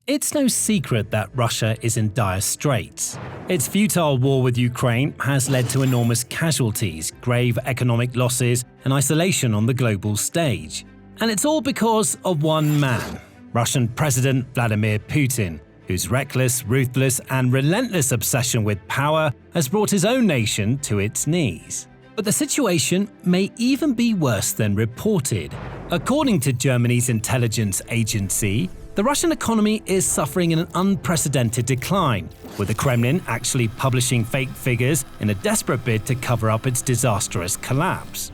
It's no secret that Russia is in dire straits. Its futile war with Ukraine has led to enormous casualties, grave economic losses, and isolation on the global stage. And it's all because of one man, Russian President Vladimir Putin, whose reckless, ruthless, and relentless obsession with power has brought his own nation to its knees. But the situation may even be worse than reported. According to Germany's intelligence agency, the Russian economy is suffering an unprecedented decline, with the Kremlin actually publishing fake figures in a desperate bid to cover up its disastrous collapse.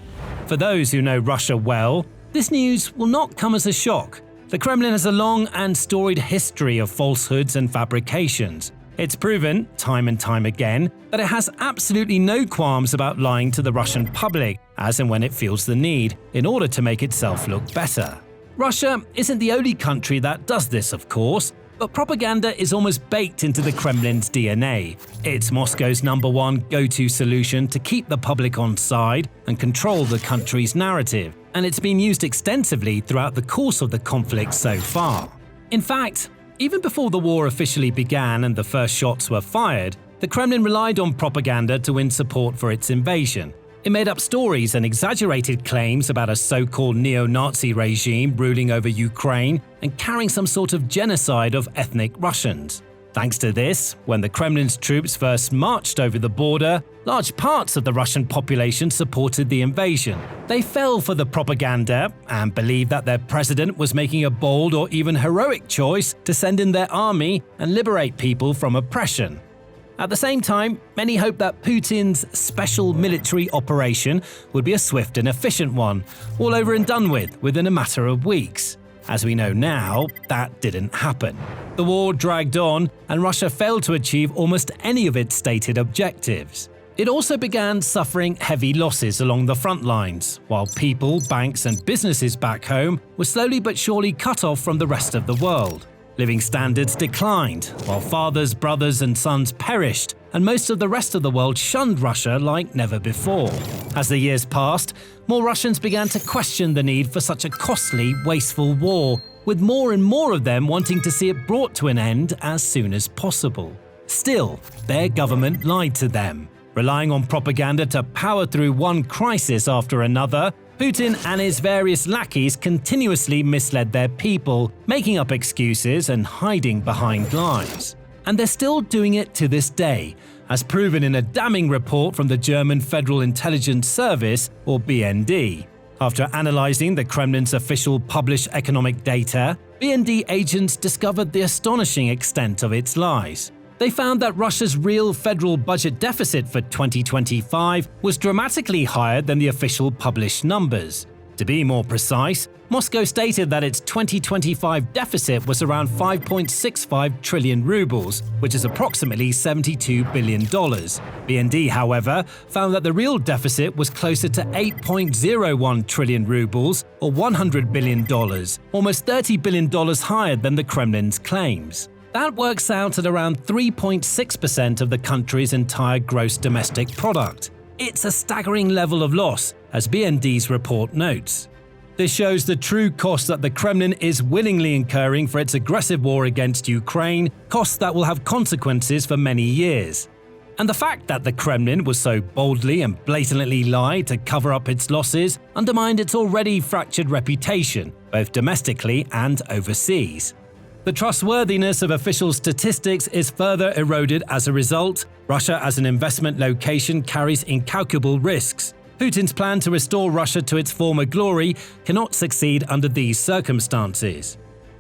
For those who know Russia well, this news will not come as a shock. The Kremlin has a long and storied history of falsehoods and fabrications. It's proven, time and time again, that it has absolutely no qualms about lying to the Russian public, as and when it feels the need, in order to make itself look better. Russia isn't the only country that does this, of course, but propaganda is almost baked into the Kremlin's DNA. It's Moscow's #1 go-to solution to keep the public on side and control the country's narrative, and it's been used extensively throughout the course of the conflict so far. In fact, even before the war officially began and the first shots were fired, the Kremlin relied on propaganda to win support for its invasion. It made up stories and exaggerated claims about a so-called neo-Nazi regime ruling over Ukraine and carrying some sort of genocide of ethnic Russians. Thanks to this, when the Kremlin's troops first marched over the border, large parts of the Russian population supported the invasion. They fell for the propaganda and believed that their president was making a bold or even heroic choice to send in their army and liberate people from oppression. At the same time, many hoped that Putin's special military operation would be a swift and efficient one, all over and done with within a matter of weeks. As we know now, that didn't happen. The war dragged on, and Russia failed to achieve almost any of its stated objectives. It also began suffering heavy losses along the front lines, while people, banks, and businesses back home were slowly but surely cut off from the rest of the world. Living standards declined, while fathers, brothers, and sons perished, and most of the rest of the world shunned Russia like never before. As the years passed, more Russians began to question the need for such a costly, wasteful war, with more and more of them wanting to see it brought to an end as soon as possible. Still, their government lied to them. Relying on propaganda to power through one crisis after another, Putin and his various lackeys continuously misled their people, making up excuses and hiding behind lies. And they're still doing it to this day, as proven in a damning report from the German Federal Intelligence Service, or BND. After analyzing the Kremlin's official published economic data, BND agents discovered the astonishing extent of its lies. They found that Russia's real federal budget deficit for 2025 was dramatically higher than the official published numbers. To be more precise, Moscow stated that its 2025 deficit was around 5.65 trillion rubles, which is approximately $72 billion. BND, however, found that the real deficit was closer to 8.01 trillion rubles, or $100 billion, almost $30 billion higher than the Kremlin's claims. That works out at around 3.6% of the country's entire gross domestic product. It's a staggering level of loss, as BND's report notes. This shows the true cost that the Kremlin is willingly incurring for its aggressive war against Ukraine, costs that will have consequences for many years. And the fact that the Kremlin was so boldly and blatantly lied to cover up its losses undermined its already fractured reputation, both domestically and overseas. The trustworthiness of official statistics is further eroded as a result. Russia as an investment location carries incalculable risks. Putin's plan to restore Russia to its former glory cannot succeed under these circumstances.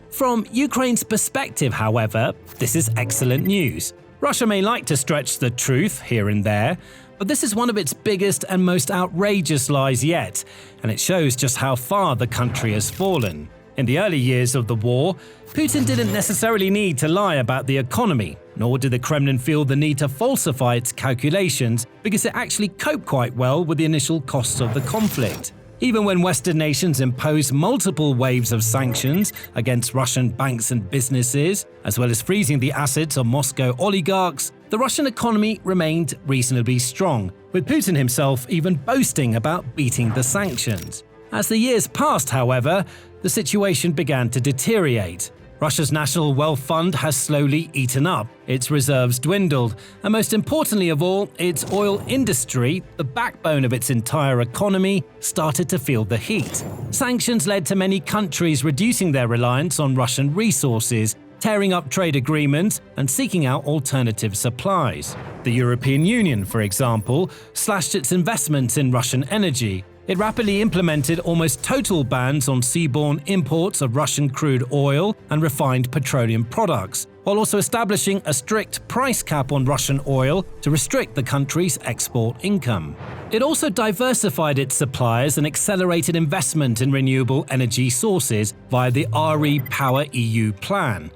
From Ukraine's perspective, however, this is excellent news. Russia may like to stretch the truth here and there, but this is one of its biggest and most outrageous lies yet, and it shows just how far the country has fallen. In the early years of the war, Putin didn't necessarily need to lie about the economy, nor did the Kremlin feel the need to falsify its calculations because it actually coped quite well with the initial costs of the conflict. Even when Western nations imposed multiple waves of sanctions against Russian banks and businesses, as well as freezing the assets of Moscow oligarchs, the Russian economy remained reasonably strong, with Putin himself even boasting about beating the sanctions. As the years passed, however, the situation began to deteriorate. Russia's national wealth fund has slowly eaten up, its reserves dwindled, and most importantly of all, its oil industry, the backbone of its entire economy, started to feel the heat. Sanctions led to many countries reducing their reliance on Russian resources, tearing up trade agreements and seeking out alternative supplies. The European Union, for example, slashed its investments in Russian energy. It rapidly implemented almost total bans on seaborne imports of Russian crude oil and refined petroleum products, while also establishing a strict price cap on Russian oil to restrict the country's export income. It also diversified its suppliers and accelerated investment in renewable energy sources via the RE-Power EU plan.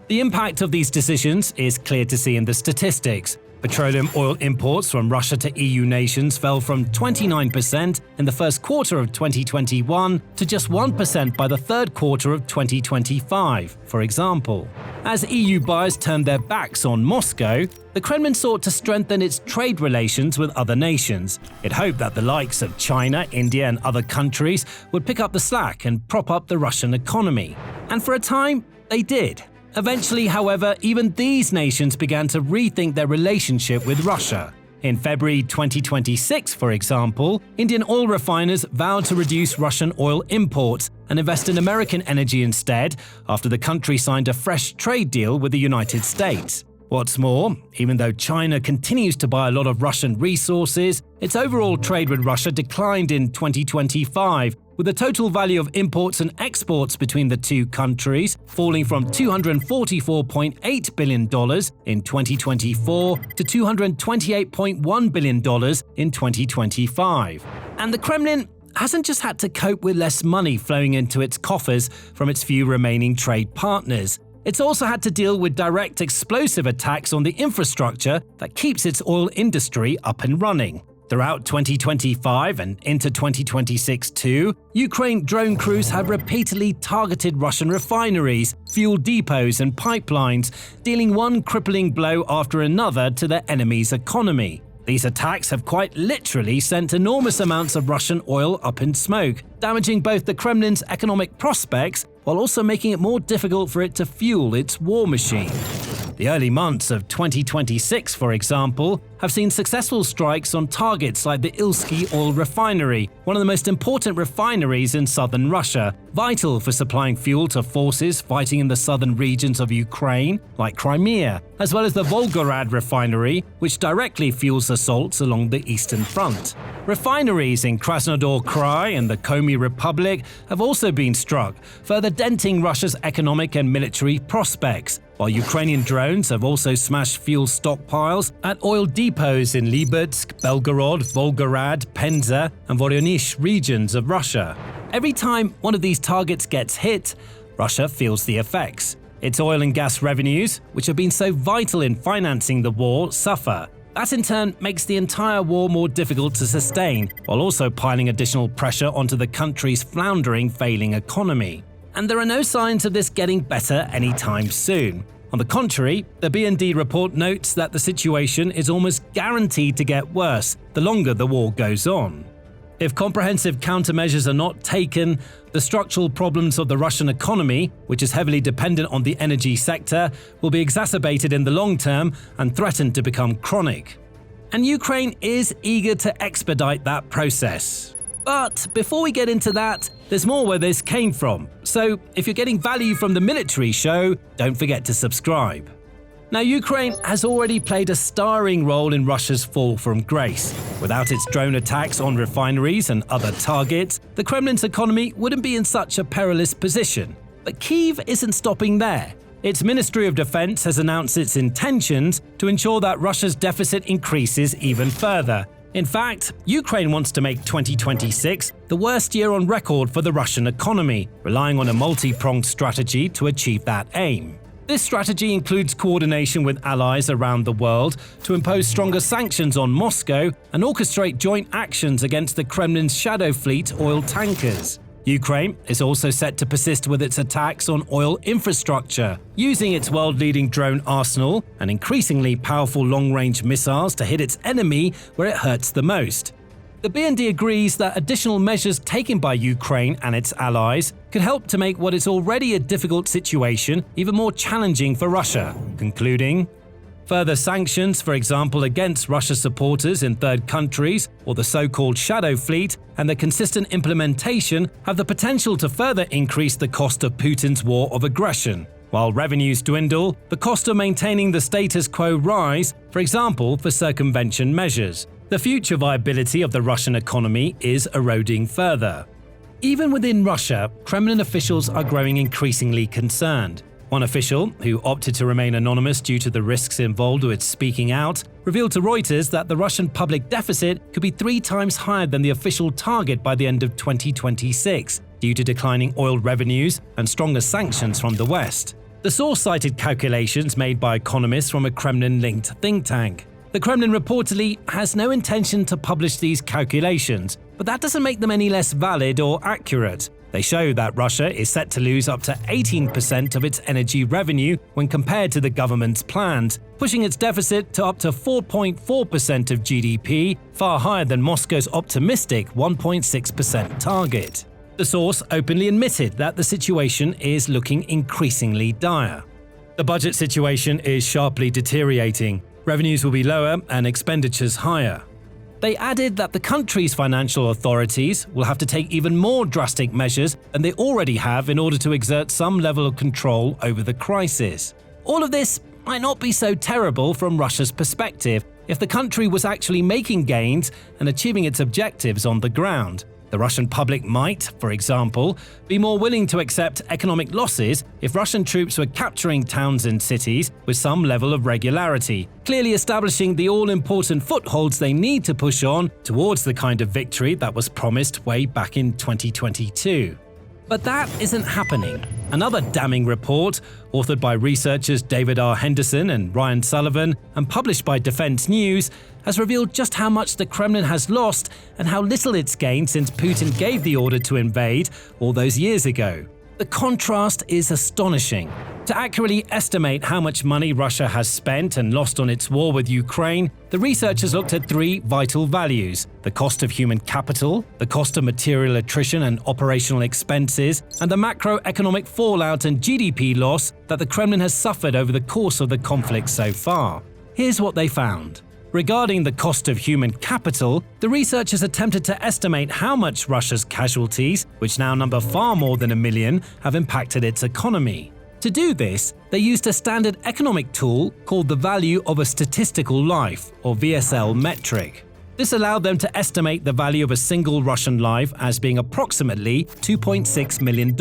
The impact of these decisions is clear to see in the statistics. Petroleum oil imports from Russia to EU nations fell from 29% in the first quarter of 2021 to just 1% by the third quarter of 2025, for example. As EU buyers turned their backs on Moscow, the Kremlin sought to strengthen its trade relations with other nations. It hoped that the likes of China, India, and other countries would pick up the slack and prop up the Russian economy. And for a time, they did. Eventually, however, even these nations began to rethink their relationship with Russia. In February 2026, for example, Indian oil refiners vowed to reduce Russian oil imports and invest in American energy instead, after the country signed a fresh trade deal with the United States. What's more, even though China continues to buy a lot of Russian resources, its overall trade with Russia declined in 2025, with the total value of imports and exports between the two countries falling from $244.8 billion in 2024 to $228.1 billion in 2025. And the Kremlin hasn't just had to cope with less money flowing into its coffers from its few remaining trade partners. It's also had to deal with direct explosive attacks on the infrastructure that keeps its oil industry up and running. Throughout 2025 and into 2026 too, Ukraine drone crews have repeatedly targeted Russian refineries, fuel depots and pipelines, dealing one crippling blow after another to their enemy's economy. These attacks have quite literally sent enormous amounts of Russian oil up in smoke, damaging both the Kremlin's economic prospects while also making it more difficult for it to fuel its war machine. The early months of 2026, for example, have seen successful strikes on targets like the Ilsky oil refinery, one of the most important refineries in southern Russia, vital for supplying fuel to forces fighting in the southern regions of Ukraine, like Crimea, as well as the Volgograd refinery, which directly fuels assaults along the eastern front. Refineries in Krasnodar Krai and the Komi Republic have also been struck, further denting Russia's economic and military prospects, while Ukrainian drones have also smashed fuel stockpiles at oil depots in Libutsk, Belgorod, Volgograd, Penza, and Voronezh regions of Russia. Every time one of these targets gets hit, Russia feels the effects. Its oil and gas revenues, which have been so vital in financing the war, suffer. That in turn makes the entire war more difficult to sustain, while also piling additional pressure onto the country's floundering, failing economy. And there are no signs of this getting better anytime soon. On the contrary, the BND report notes that the situation is almost guaranteed to get worse the longer the war goes on. If comprehensive countermeasures are not taken, the structural problems of the Russian economy, which is heavily dependent on the energy sector, will be exacerbated in the long term and threaten to become chronic. And Ukraine is eager to expedite that process. But before we get into that, there's more where this came from. So if you're getting value from the military show, don't forget to subscribe. Now, Ukraine has already played a starring role in Russia's fall from grace. Without its drone attacks on refineries and other targets, the Kremlin's economy wouldn't be in such a perilous position. But Kyiv isn't stopping there. Its Ministry of Defense has announced its intentions to ensure that Russia's deficit increases even further. In fact, Ukraine wants to make 2026 the worst year on record for the Russian economy, relying on a multi-pronged strategy to achieve that aim. This strategy includes coordination with allies around the world to impose stronger sanctions on Moscow and orchestrate joint actions against the Kremlin's shadow fleet oil tankers. Ukraine is also set to persist with its attacks on oil infrastructure, using its world-leading drone arsenal and increasingly powerful long-range missiles to hit its enemy where it hurts the most. The BND agrees that additional measures taken by Ukraine and its allies could help to make what is already a difficult situation even more challenging for Russia, concluding, further sanctions, for example against Russia supporters in third countries or the so-called shadow fleet, and their consistent implementation have the potential to further increase the cost of Putin's war of aggression. While revenues dwindle, the cost of maintaining the status quo rise, for example for circumvention measures. The future viability of the Russian economy is eroding further. Even within Russia, Kremlin officials are growing increasingly concerned. One official, who opted to remain anonymous due to the risks involved with speaking out, revealed to Reuters that the Russian public deficit could be 3 times higher than the official target by the end of 2026, due to declining oil revenues and stronger sanctions from the West. The source cited calculations made by economists from a Kremlin-linked think tank. The Kremlin reportedly has no intention to publish these calculations, but that doesn't make them any less valid or accurate. They show that Russia is set to lose up to 18% of its energy revenue when compared to the government's plans, pushing its deficit to up to 4.4% of GDP, far higher than Moscow's optimistic 1.6% target. The source openly admitted that the situation is looking increasingly dire. The budget situation is sharply deteriorating. Revenues will be lower and expenditures higher. They added that the country's financial authorities will have to take even more drastic measures than they already have in order to exert some level of control over the crisis. All of this might not be so terrible from Russia's perspective if the country was actually making gains and achieving its objectives on the ground. The Russian public might, for example, be more willing to accept economic losses if Russian troops were capturing towns and cities with some level of regularity, clearly establishing the all-important footholds they need to push on towards the kind of victory that was promised way back in 2022. But that isn't happening. Another damning report, authored by researchers David R. Henderson and Ryan Sullivan and published by Defense News, has revealed just how much the Kremlin has lost and how little it's gained since Putin gave the order to invade all those years ago. The contrast is astonishing. To accurately estimate how much money Russia has spent and lost on its war with Ukraine, the researchers looked at 3 vital values: the cost of human capital, the cost of material attrition and operational expenses, and the macroeconomic fallout and GDP loss that the Kremlin has suffered over the course of the conflict so far. Here's what they found. Regarding the cost of human capital, the researchers attempted to estimate how much Russia's casualties, which now number far more than 1 million, have impacted its economy. To do this, they used a standard economic tool called the Value of a Statistical Life, or VSL metric. This allowed them to estimate the value of a single Russian life as being approximately $2.6 million,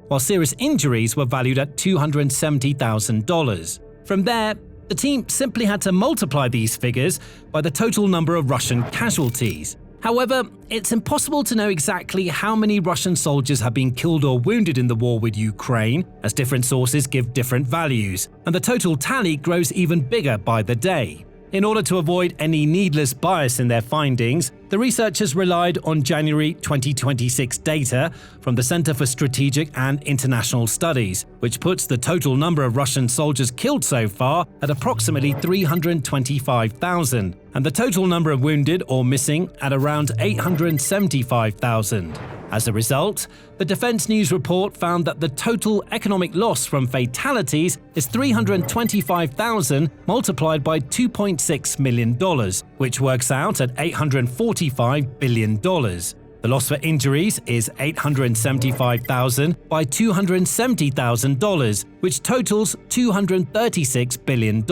while serious injuries were valued at $270,000. From there, the team simply had to multiply these figures by the total number of Russian casualties. However, it's impossible to know exactly how many Russian soldiers have been killed or wounded in the war with Ukraine, as different sources give different values, and the total tally grows even bigger by the day. In order to avoid any needless bias in their findings, the researchers relied on January 2026 data from the Center for Strategic and International Studies, which puts the total number of Russian soldiers killed so far at approximately 325,000, and the total number of wounded or missing at around 875,000. As a result, the Defense News report found that the total economic loss from fatalities is 325,000 multiplied by $2.6 million, which works out at $845 billion. The loss for injuries is $875,000 by $270,000, which totals $236 billion.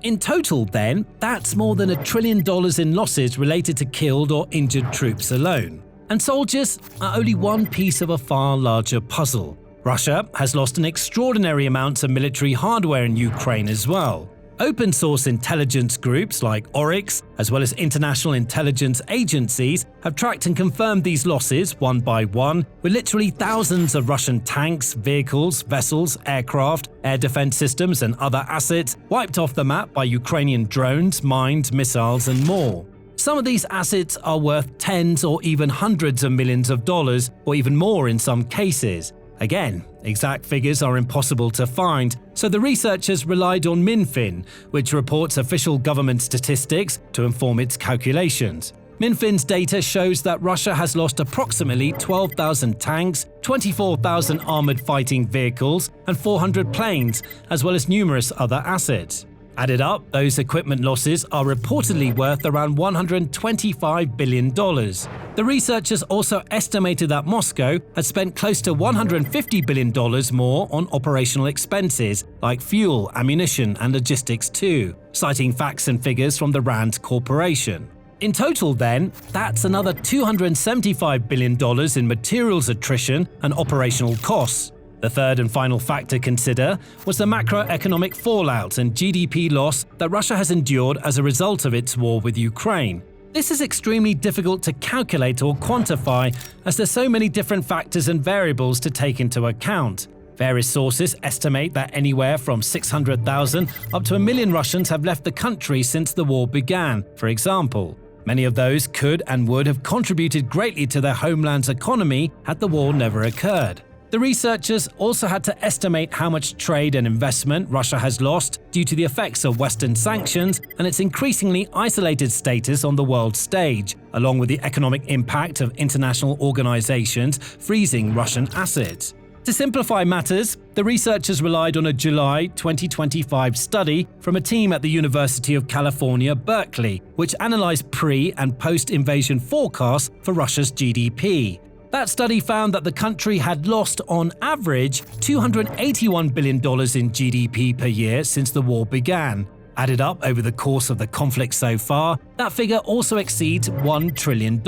In total, then, that's more than $1 trillion in losses related to killed or injured troops alone. And soldiers are only one piece of a far larger puzzle. Russia has lost an extraordinary amount of military hardware in Ukraine as well. Open source intelligence groups like Oryx, as well as international intelligence agencies, have tracked and confirmed these losses one by one, with literally thousands of Russian tanks, vehicles, vessels, aircraft, air defense systems, and other assets wiped off the map by Ukrainian drones, mines, missiles, and more. Some of these assets are worth tens or even hundreds of millions of dollars, or even more in some cases. Again, exact figures are impossible to find, so the researchers relied on Minfin, which reports official government statistics to inform its calculations. Minfin's data shows that Russia has lost approximately 12,000 tanks, 24,000 armored fighting vehicles, and 400 planes, as well as numerous other assets. Added up, those equipment losses are reportedly worth around $125 billion. The researchers also estimated that Moscow had spent close to $150 billion more on operational expenses, like fuel, ammunition, and logistics too, citing facts and figures from the RAND Corporation. In total, then, that's another $275 billion in materials attrition and operational costs. The third and final factor to consider was the macroeconomic fallout and GDP loss that Russia has endured as a result of its war with Ukraine. This is extremely difficult to calculate or quantify, as there's so many different factors and variables to take into account. Various sources estimate that anywhere from 600,000 up to 1 million Russians have left the country since the war began, for example. Many of those could and would have contributed greatly to their homeland's economy had the war never occurred. The researchers also had to estimate how much trade and investment Russia has lost due to the effects of Western sanctions and its increasingly isolated status on the world stage, along with the economic impact of international organizations freezing Russian assets. To simplify matters, the researchers relied on a July 2025 study from a team at the University of California, Berkeley, which analyzed pre- and post-invasion forecasts for Russia's GDP. That study found that the country had lost, on average, $281 billion in GDP per year since the war began. Added up over the course of the conflict so far, that figure also exceeds $1 trillion.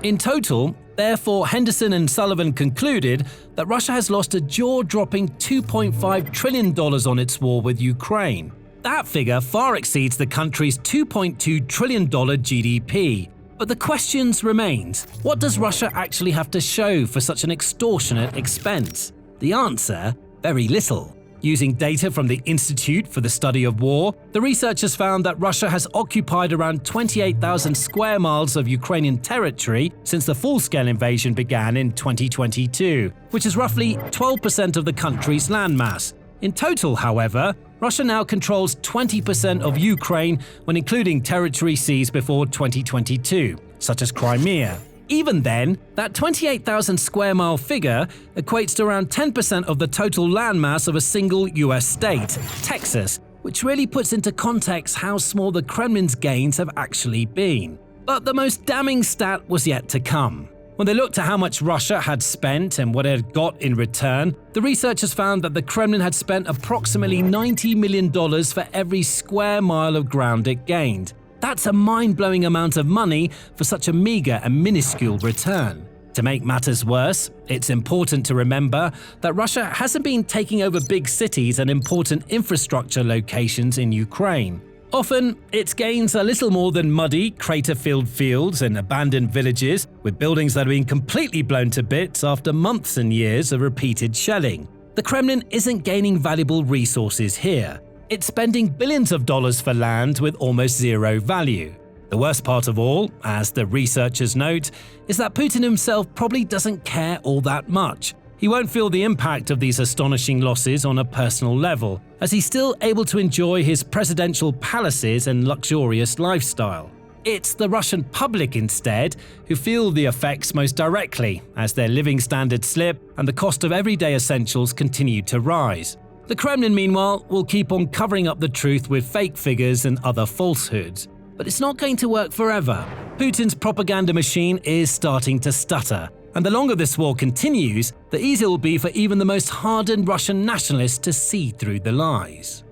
In total, therefore, Henderson and Sullivan concluded that Russia has lost a jaw-dropping $2.5 trillion on its war with Ukraine. That figure far exceeds the country's $2.2 trillion GDP. But the questions remain: what does Russia actually have to show for such an extortionate expense? The answer: very little. Using data from the Institute for the Study of War, the researchers found that Russia has occupied around 28,000 square miles of Ukrainian territory since the full-scale invasion began in 2022, which is roughly 12% of the country's landmass. In total, however, Russia now controls 20% of Ukraine when including territory seized before 2022, such as Crimea. Even then, that 28,000 square mile figure equates to around 10% of the total landmass of a single US state, Texas, which really puts into context how small the Kremlin's gains have actually been. But the most damning stat was yet to come. When they looked at how much Russia had spent and what it had got in return, the researchers found that the Kremlin had spent approximately $90 million for every square mile of ground it gained. That's a mind-blowing amount of money for such a meager and minuscule return. To make matters worse, it's important to remember that Russia hasn't been taking over big cities and important infrastructure locations in Ukraine. Often, its gains are little more than muddy, crater-filled fields and abandoned villages, with buildings that have been completely blown to bits after months and years of repeated shelling. The Kremlin isn't gaining valuable resources here. It's spending billions of dollars for land with almost zero value. The worst part of all, as the researchers note, is that Putin himself probably doesn't care all that much. He won't feel the impact of these astonishing losses on a personal level, as he's still able to enjoy his presidential palaces and luxurious lifestyle. It's the Russian public instead who feel the effects most directly, as their living standards slip and the cost of everyday essentials continue to rise. The Kremlin, meanwhile, will keep on covering up the truth with fake figures and other falsehoods. But it's not going to work forever. Putin's propaganda machine is starting to stutter. And the longer this war continues, the easier it will be for even the most hardened Russian nationalists to see through the lies.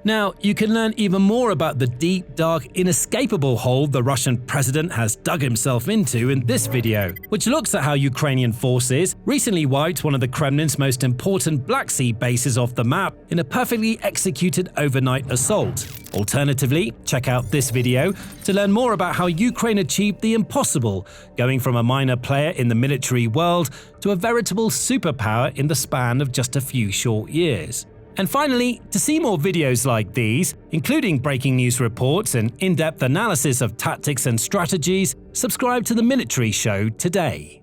Now, you can learn even more about the deep, dark, inescapable hole the Russian president has dug himself into in this video, which looks at how Ukrainian forces recently wiped one of the Kremlin's most important Black Sea bases off the map in a perfectly executed overnight assault. Alternatively, check out this video to learn more about how Ukraine achieved the impossible, going from a minor player in the military world to a veritable superpower in the span of just a few short years. And finally, to see more videos like these, including breaking news reports and in-depth analysis of tactics and strategies, subscribe to The Military Show today.